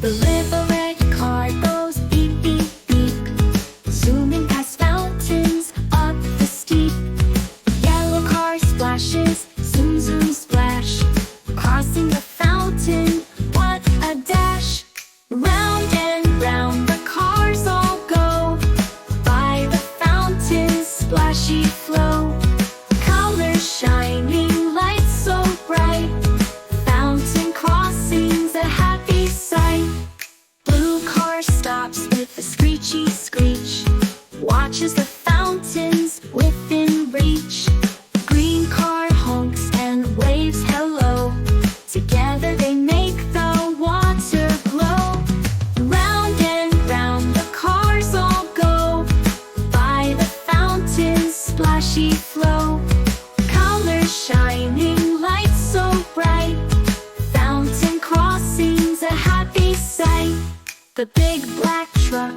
The little red car goes beep, beep, beep, zooming past fountains up the steep. Yellow car splashes, zoom, zoom, splash, crossing the fountain, what a dash! Round and round the cars all go, by the fountain's splashy flow. Colors shining, lights so bright, fountain crossing's a happy sight. Blue car stops with a screechy screech, watches the fountains within reach. Green car honks and waves hello, together they make the water glow. Round and round the cars all go, by the fountain's splashy flow. Colors shining, lights so bright, fountain crossing's a happy sight. The big black truck